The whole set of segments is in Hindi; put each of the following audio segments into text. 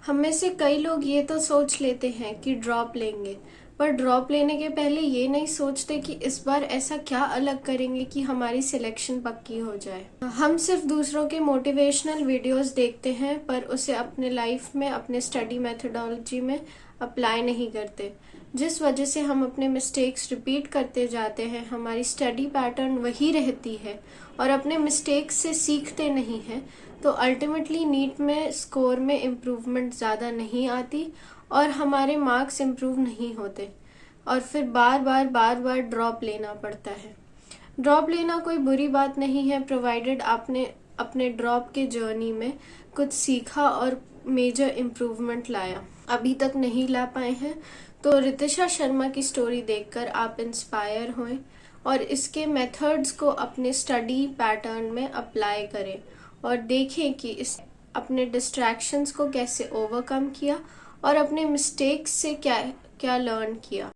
हम में से कई लोग ये तो सोच लेते हैं कि ड्रॉप लेंगे, पर ड्रॉप लेने के पहले ये नहीं सोचते कि इस बार ऐसा क्या अलग करेंगे कि हमारी सिलेक्शन पक्की हो जाए। हम सिर्फ दूसरों के मोटिवेशनल वीडियोस देखते हैं, पर उसे अपने लाइफ में, अपने स्टडी मेथोडोलॉजी में अप्लाई नहीं करते, जिस वजह से हम अपने मिस्टेक्स रिपीट करते जाते हैं। हमारी स्टडी पैटर्न वही रहती है और अपने मिस्टेक्स से सीखते नहीं हैं, तो अल्टीमेटली नीट में स्कोर में इम्प्रूवमेंट ज़्यादा नहीं आती और हमारे मार्क्स इम्प्रूव नहीं होते और फिर बार बार ड्रॉप लेना पड़ता है। ड्रॉप लेना कोई बुरी बात नहीं है, प्रोवाइडेड आपने अपने ड्रॉप के जर्नी में कुछ सीखा और मेजर इम्प्रूवमेंट लाया। अभी तक नहीं ला पाए हैं तो रितिशा शर्मा की स्टोरी देखकर आप इंस्पायर हों और इसके मेथड्स को अपने स्टडी पैटर्न में अप्लाई करें और देखें कि इस अपने डिस्ट्रैक्शंस को कैसे ओवरकम किया और अपने मिस्टेक्स से क्या क्या लर्न किया।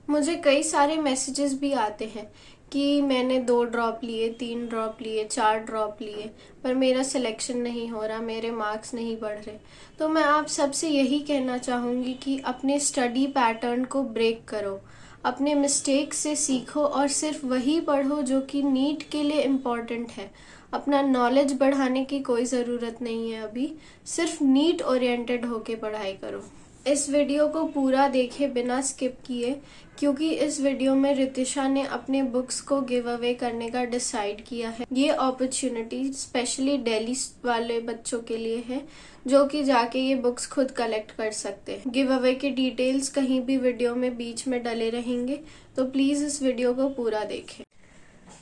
मुझे कई सारे मैसेजेस भी आते हैं कि मैंने 2 ड्रॉप लिए, 3 ड्रॉप लिए, 4 ड्रॉप लिए, पर मेरा सिलेक्शन नहीं हो रहा, मेरे मार्क्स नहीं बढ़ रहे। तो मैं आप सबसे यही कहना चाहूँगी कि अपने स्टडी पैटर्न को ब्रेक करो, अपने मिस्टेक से सीखो और सिर्फ वही पढ़ो जो कि नीट के लिए इम्पॉर्टेंट है। अपना नॉलेज बढ़ाने की कोई ज़रूरत नहीं है अभी, सिर्फ नीट ओरिएंटेड होके पढ़ाई करो। इस वीडियो को पूरा देखे बिना स्किप किए, क्योंकि इस वीडियो में रितिशा ने अपने बुक्स को गिव अवे करने का डिसाइड किया है। ये अपॉर्चुनिटी स्पेशली दिल्ली वाले बच्चों के लिए है जो कि जाके ये बुक्स खुद कलेक्ट कर सकते हैं। गिव अवे के डिटेल्स कहीं भी वीडियो में बीच में डले रहेंगे, तो प्लीज इस वीडियो को पूरा देखें।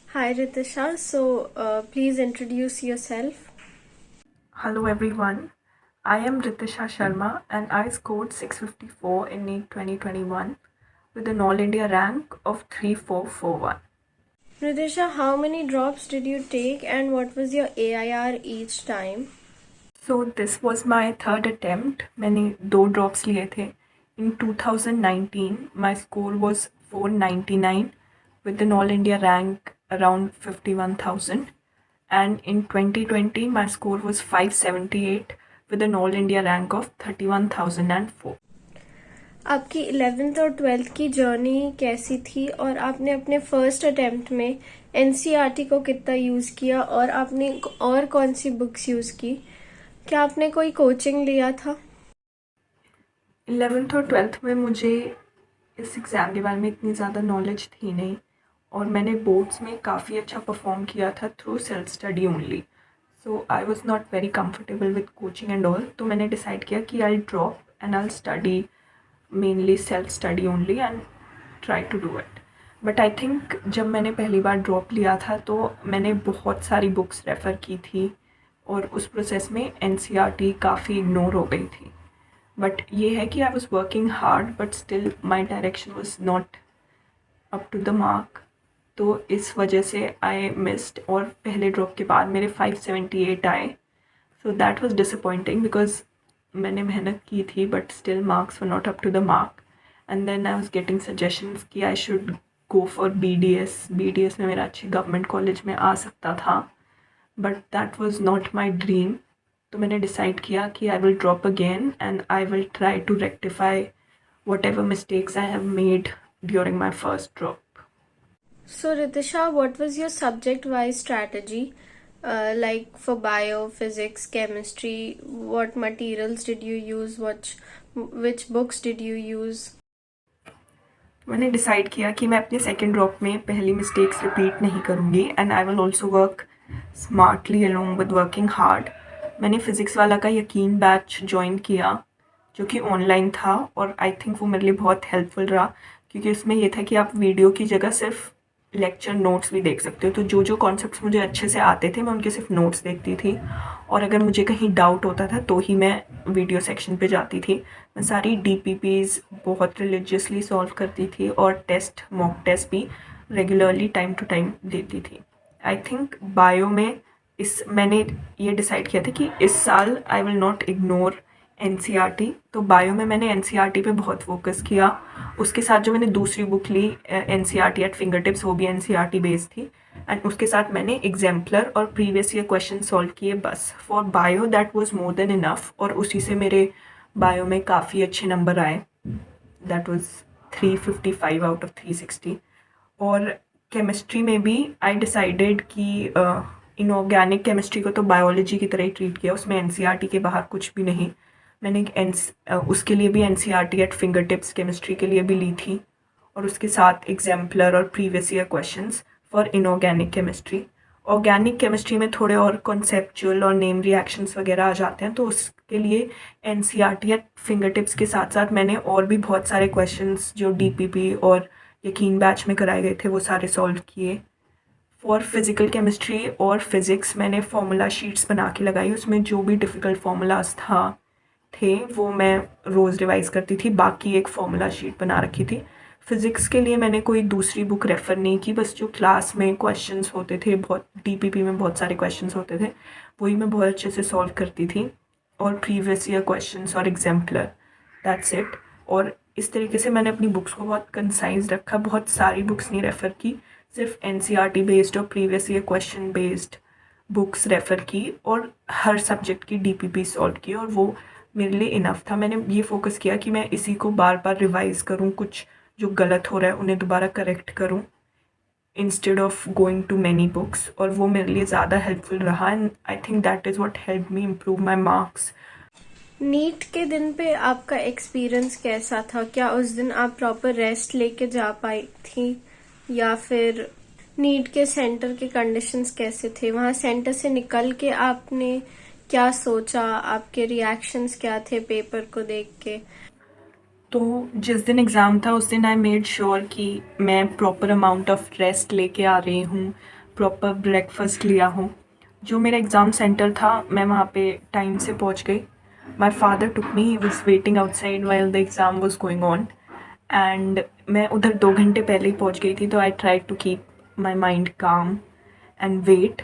Hi Ritisha, so please introduce yourself. Hello everyone, I am Ritisha Sharma and I scored 654 in NEET 2021 with an All India rank of 3441. Ritisha, how many drops did you take and what was your AIR each time? So this was my third attempt. मैंने 2 drops लिए थे. In 2019 my score was 499 with an All India rank around 51,000. And in 2020 my score was 578 with an all India rank of 31,004. आपकी 11th और 12th की जर्नी कैसी थी और आपने अपने फर्स्ट अटेम्प्ट में एनसीईआरटी को कितना यूज़ किया और आपने और कौन सी बुक्स यूज़ की? क्या आपने कोई कोचिंग लिया था? 11th और 12th में मुझे इस एग्ज़ाम के बारे में इतनी ज़्यादा नॉलेज थी नहीं और मैंने बोर्ड्स में काफ़ी अच्छा परफॉर्म किया था through self study only. So I was not very comfortable with coaching and all. तो मैंने डिसाइड किया कि I drop and I study mainly self study only and try to do it. But I think जब मैंने पहली बार ड्रॉप लिया था तो मैंने बहुत सारी बुक्स रेफ़र की थी और उस प्रोसेस में एनसीईआरटी काफ़ी इग्नोर हो गई थी. बट ये है कि I was working hard but still my direction was not up to the mark. तो इस वजह से आई मिस्ड और पहले ड्रॉप के बाद मेरे 578 आए. So that was disappointing because मैंने मेहनत की थी but still marks were not up to the mark. And then I was getting suggestions कि I should go for BDS में मेरा अच्छी गवर्नमेंट कॉलेज में आ सकता था, but that was not my dream. तो मैंने डिसाइड किया कि I will drop again and I will try to rectify whatever mistakes I have made during my first drop. So Ritisha, what was your subject-wise strategy? Like for bio, physics, chemistry, what materials did you use? Which books did you use? मैंने डिसाइड किया कि मैं अपने सेकेंड ड्रॉप में पहली मिस्टेक्स रिपीट नहीं करूँगी and I will also work smartly along with working hard. मैंने फ़िज़िक्स वाला का यकीन बैच ज्वाइन किया जो कि ऑनलाइन था और आई थिंक वो मेरे लिए बहुत हेल्पफुल रहा, क्योंकि उसमें ये था कि आप वीडियो की जगह सिर्फ लेक्चर नोट्स भी देख सकते हो. तो जो जो कॉन्सेप्ट्स मुझे अच्छे से आते थे मैं उनके सिर्फ नोट्स देखती थी और अगर मुझे कहीं डाउट होता था तो ही मैं वीडियो सेक्शन पे जाती थी. मैं सारी DPPs बहुत रिलीजियसली सॉल्व करती थी और मॉक टेस्ट भी रेगुलरली टाइम टू टाइम देती थी. आई थिंक बायो में मैंने ये डिसाइड किया था कि इस साल I will not ignore NCERT. तो बायो में मैंने NCERT पे बहुत फोकस किया. उसके साथ जो मैंने दूसरी बुक ली NCERT एट फिंगर टिप्स, वो भी NCERT बेस्ड थी. एंड उसके साथ मैंने एग्जाम्पलर और प्रीवियस ईयर क्वेश्चन सॉल्व किए बस. For bio that was more than enough, और उसी से मेरे बायो में काफ़ी अच्छे नंबर आए. That was 355 out of 360. और केमिस्ट्री में भी आई डिसाइडेड कि इनऑर्गेनिक केमिस्ट्री को तो बायोलॉजी की तरह ही ट्रीट किया, उसमें एनसीईआरटी के बाहर कुछ भी नहीं. मैंने उसके लिए भी NCERT eight finger tips chemistry के लिए भी ली थी, और उसके साथ एग्जाम्पलर और previous year questions for inorganic chemistry. Organic chemistry में थोड़े और कॉन्सेप्चुअल और नेम रिएक्शंस वगैरह आ जाते हैं, तो उसके लिए एनसीईआरटी एट फिंगर टिप्स के साथ साथ मैंने और भी बहुत सारे क्वेश्चंस जो डीपीपी और यकीन बैच में कराए गए थे वो सारे सॉल्व किए. फॉर फिज़िकल केमिस्ट्री और फिज़िक्स मैंने फार्मूला शीट्स बना के लगाई, उसमें जो भी डिफ़िकल्ट फार्मूलाज थे वो मैं रोज़ रिवाइज़ करती थी, बाकी एक फार्मूला शीट बना रखी थी. फ़िज़िक्स के लिए मैंने कोई दूसरी बुक रेफ़र नहीं की, बस जो क्लास में क्वेश्चंस होते थे, बहुत डीपीपी में बहुत सारे क्वेश्चंस होते थे, वही मैं बहुत अच्छे से सॉल्व करती थी, और प्रीवियस ईयर क्वेश्चंस और एग्जाम्पलर, दैट्स इट. और इस तरीके से मैंने अपनी बुक्स को बहुत कंसाइज रखा, बहुत सारी बुक्स नहीं रेफ़र की, सिर्फ एनसीईआरटी बेस्ड और previous year question based books refer की, और हर सब्जेक्ट की डीपीपी सॉल्व की, और वो मेरे लिए इनफ था. मैंने ये फोकस किया कि मैं इसी को बार बार रिवाइज़ करूँ, कुछ जो गलत हो रहा है उन्हें दोबारा करेक्ट करूँ instead of going to many books, और वो मेरे लिए ज़्यादा हेल्पफुल रहा. And I think that is what help me improve my marks. NEET के दिन पे आपका एक्सपीरियंस कैसा था? क्या उस दिन आप प्रॉपर रेस्ट लेके जा पाई थी, या फिर नीट के सेंटर के कंडीशंस कैसे थे? वहाँ सेंटर से निकल के आपने क्या सोचा? आपके रिएक्शंस क्या थे पेपर को देख के? तो जिस दिन एग्ज़ाम था उस दिन आई मेड श्योर कि मैं प्रॉपर अमाउंट ऑफ रेस्ट लेके आ रही हूँ, प्रॉपर ब्रेकफास्ट लिया हूँ. जो मेरा एग्ज़ाम सेंटर था मैं वहाँ पे टाइम से पहुँच गई. My father took me, he was waiting outside while the exam was going on, and मैं उधर 2 घंटे पहले ही पहुँच गई थी. तो I try to keep my mind calm and wait.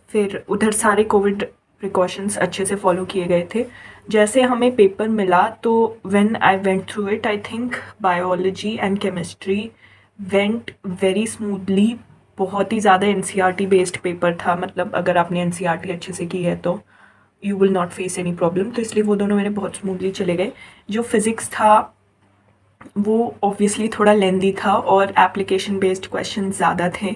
फिर उधर सारे कोविड प्रिकॉशंस अच्छे से फॉलो किए गए थे. जैसे हमें पेपर मिला तो when I went through it, I think biology and chemistry went very smoothly. बहुत ही ज़्यादा एनसीईआरटी बेस्ड पेपर था, मतलब अगर आपने एनसीईआरटी अच्छे से की है तो you will not face any problem, तो इसलिए वो दोनों मेरे बहुत स्मूथली चले गए. जो फिज़िक्स था वो ऑब्वियसली थोड़ा लेंदी था और एप्लीकेशन बेस्ड क्वेश्चन ज़्यादा थे,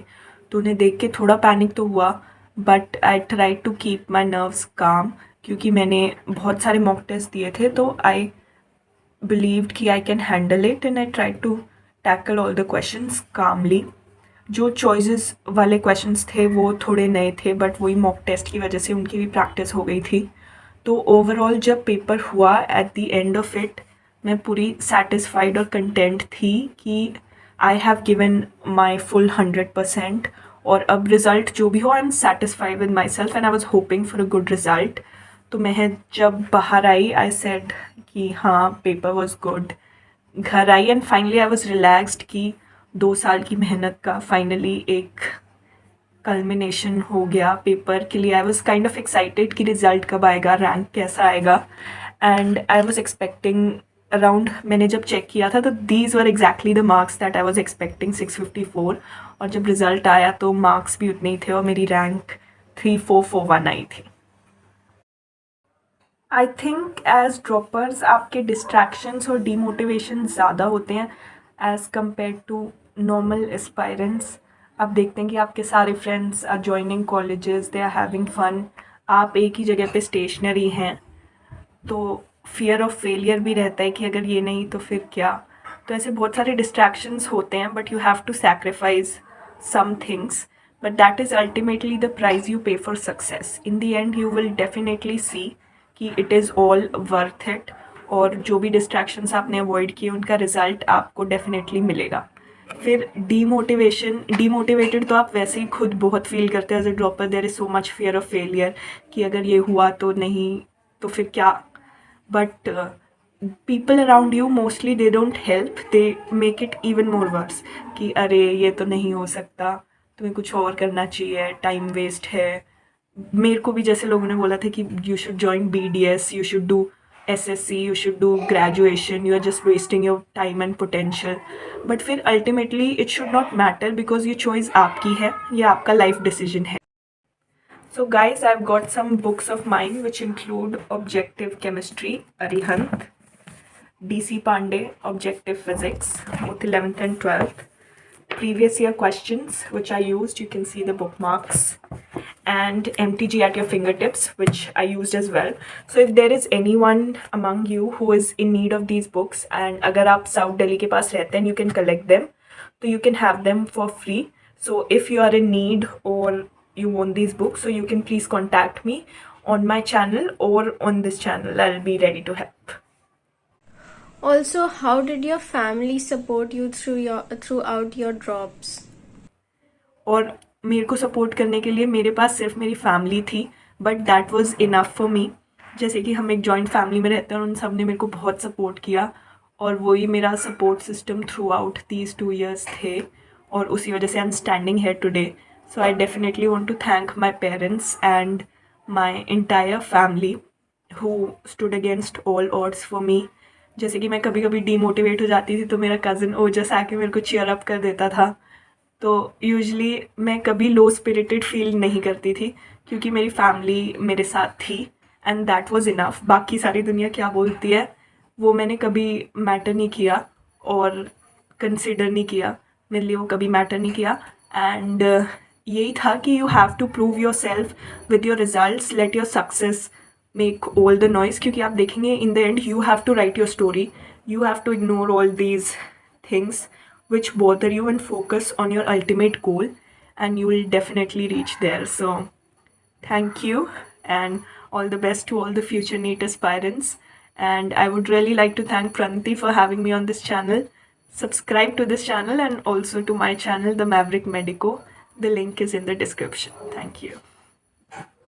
तो उन्हें देख के थोड़ा पैनिक तो हुआ, but I try to keep my nerves calm, क्योंकि मैंने बहुत सारे मॉक टेस्ट दिए थे. तो आई बिलीव्ड कि I can handle it, and I try to tackle all the questions calmly. जो चॉइसेस वाले क्वेश्चंस थे वो थोड़े नए थे, बट वही मॉक टेस्ट की वजह से उनकी भी प्रैक्टिस हो गई थी. तो ओवरऑल जब पेपर हुआ at the end of it, मैं पूरी सेटिस्फाइड और कंटेंट थी कि I have given my full 100%, और अब रिज़ल्ट जो भी हो I am satisfied with my self, and I was hoping for a good result. तो मैं जब बाहर आई आई सेड कि हाँ पेपर वॉज गुड. घर आई and finally I was relaxed कि 2 साल की मेहनत का फाइनली एक कल्मिनेशन हो गया पेपर के लिए. I was kind of excited कि रिज़ल्ट कब आएगा, रैंक कैसा आएगा, and I was expecting around, मैंने जब चेक किया था तो these were exactly the marks that I was expecting, 654. और जब रिज़ल्ट आया तो मार्क्स भी उतने ही थे और मेरी रैंक 3441 आई थी. आई थिंक एज ड्रॉपर्स आपके डिस्ट्रैक्शंस और डीमोटिवेशन ज़्यादा होते हैं as compare to normal aspirants. आप देखते हैं कि आपके सारे friends are joining colleges, they are having fun, आप एक ही जगह पे स्टेशनरी हैं, तो फियर ऑफ फेलियर भी रहता है कि अगर ये नहीं तो फिर क्या. तो ऐसे बहुत सारे डिस्ट्रैक्शंस होते हैं, but you have to sacrifice some things, but that is ultimately the price you pay for success. In the end you will definitely see कि it is all worth it, और जो भी डिस्ट्रैक्शंस आपने अवॉइड किए उनका रिज़ल्ट आपको डेफिनेटली मिलेगा. फिर डीमोटिवेटेड तो आप वैसे ही खुद बहुत फील करते हैं as a dropper. There is so much fear of failure कि अगर ये हुआ तो नहीं तो फिर क्या. But people around you mostly they don't help, they make it even more worse कि अरे ये तो नहीं हो सकता, तुम्हें कुछ और करना चाहिए, टाइम वेस्ट है. मेरे को भी जैसे लोगों ने बोला था कि you should join BDS, you should do SSC, you should do graduation, you are just wasting your time and potential. But फिर ultimately it should not matter because ये choice आपकी है, ये आपका life decision है. So guys, I've got some books of mine which include Objective Chemistry, Arihant, DC Pandey, Objective Physics, both 11th and 12th. Previous year questions which I used, you can see the bookmarks, and MTG at your fingertips which I used as well. So if there is anyone among you who is in need of these books, and अगर आप South Delhi के पास रहते हैं, you can collect them, so you can have them for free. So if you are in need or you want these books, so you can please contact me on my channel or on this channel. I'll be ready to help. Also, how did your family support you throughout your drops? और मेरे को सपोर्ट करने के लिए मेरे पास सिर्फ मेरी फैमिली थी, but that was enough for me. जैसे कि हम एक जॉइंट फैमिली में रहते हैं और उन सब ने मेरे को बहुत सपोर्ट किया, और वही मेरा support system throughout these 2 years थे, और उसी वजह से I am standing here today. So I definitely want to thank my parents and my entire family who stood against all odds for me. जैसे कि मैं कभी कभी डीमोटिवेट हो जाती थी तो मेरा कज़न ओजस आके मेरे को चीयर अप कर देता था. तो यूजुअली मैं कभी लो स्पिरिटेड फील नहीं करती थी क्योंकि मेरी फैमिली मेरे साथ थी, एंड दैट वाज इनफ. बाकी सारी दुनिया क्या बोलती है वो मैंने कभी मैटर नहीं किया और कंसिडर नहीं किया, मेरे लिए वो कभी मैटर नहीं किया. एंड यही था कि you have to prove yourself with your results, let your success make all the noise. क्योंकि आप देखेंगे in the end you have to write your story, you have to ignore all these things which bother you and focus on your ultimate goal, and you will definitely reach there. So thank you, and all the best to all the future NEET aspirants. And I would really like to thank Pranti for having me on this channel. Subscribe to this channel and also to my channel, The Maverick Medico. The link is in the description. Thank you.